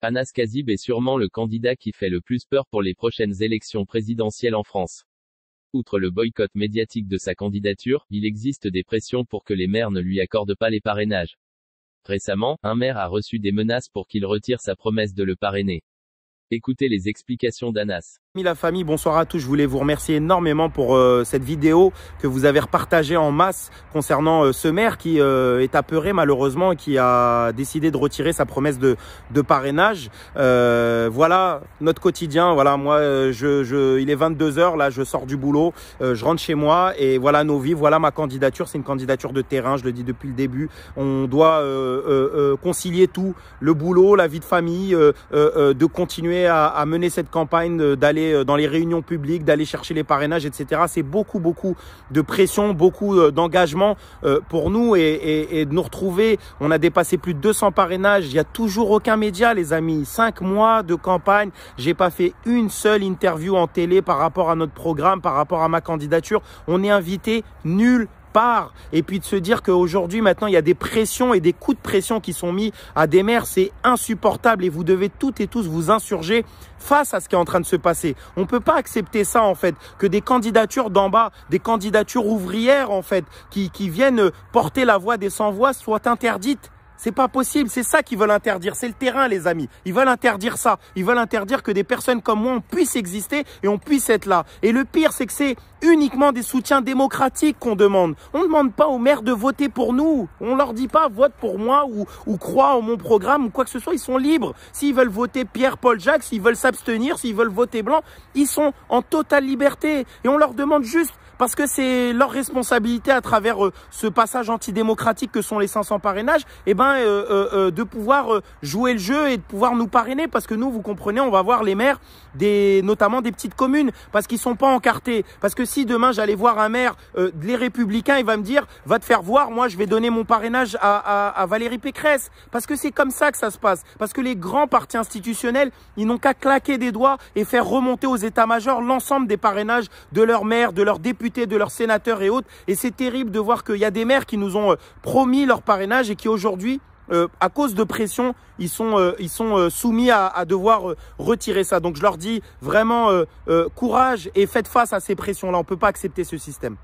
Anas Kazib est sûrement le candidat qui fait le plus peur pour les prochaines élections présidentielles en France. Outre le boycott médiatique de sa candidature, il existe des pressions pour que les maires ne lui accordent pas les parrainages. Récemment, un maire a reçu des menaces pour qu'il retire sa promesse de le parrainer. Écoutez les explications d'Anas. La famille, bonsoir à tous. Je voulais vous remercier énormément pour cette vidéo que vous avez repartagée en masse concernant ce maire qui est apeuré malheureusement et qui a décidé de retirer sa promesse de parrainage. Voilà notre quotidien. Voilà, moi, il est 22 h là, je sors du boulot, je rentre chez moi et voilà nos vies. Voilà ma candidature. C'est une candidature de terrain. Je le dis depuis le début. On doit concilier tout, le boulot, la vie de famille, de continuer à mener cette campagne, d'aller dans les réunions publiques, d'aller chercher les parrainages, etc. C'est beaucoup de pression, beaucoup d'engagement pour nous et de nous retrouver. On a dépassé plus de 200 parrainages. Il n'y a toujours aucun média, les amis. 5 mois de campagne. J'ai pas fait une seule interview en télé par rapport à notre programme, par rapport à ma candidature. On est invité nulle part. Et puis de se dire qu'aujourd'hui, maintenant, il y a des pressions et des coups de pression qui sont mis à des maires. C'est insupportable et vous devez toutes et tous vous insurger face à ce qui est en train de se passer. On ne peut pas accepter ça, en fait, que des candidatures d'en bas, des candidatures ouvrières, en fait, qui viennent porter la voix des sans-voix soient interdites. C'est pas possible, c'est ça qu'ils veulent interdire, c'est le terrain les amis. Ils veulent interdire ça, ils veulent interdire que des personnes comme moi on puisse exister et on puisse être là. Et le pire c'est que c'est uniquement des soutiens démocratiques qu'on demande. On ne demande pas aux maires de voter pour nous. On leur dit pas vote pour moi ou crois en mon programme ou quoi que ce soit, ils sont libres. S'ils veulent voter Pierre-Paul Jacques, s'ils veulent s'abstenir, s'ils veulent voter blanc, ils sont en totale liberté. Et on leur demande juste parce que c'est leur responsabilité à travers ce passage antidémocratique que sont les 500 parrainages, de pouvoir jouer le jeu et de pouvoir nous parrainer parce que nous, vous comprenez, on va voir les maires notamment des petites communes parce qu'ils sont pas encartés. Parce que si demain j'allais voir un maire des Républicains, il va me dire va te faire voir, moi je vais donner mon parrainage à Valérie Pécresse. Parce que c'est comme ça que ça se passe. Parce que les grands partis institutionnels, ils n'ont qu'à claquer des doigts et faire remonter aux états-majors l'ensemble des parrainages de leurs maires, de leurs députés, de leurs sénateurs et autres. Et c'est terrible de voir qu'il y a des maires qui nous ont promis leur parrainage et qui aujourd'hui, à cause de pression, ils sont soumis à devoir retirer ça. Donc je leur dis vraiment courage et faites face à ces pressions-là. On ne peut pas accepter ce système.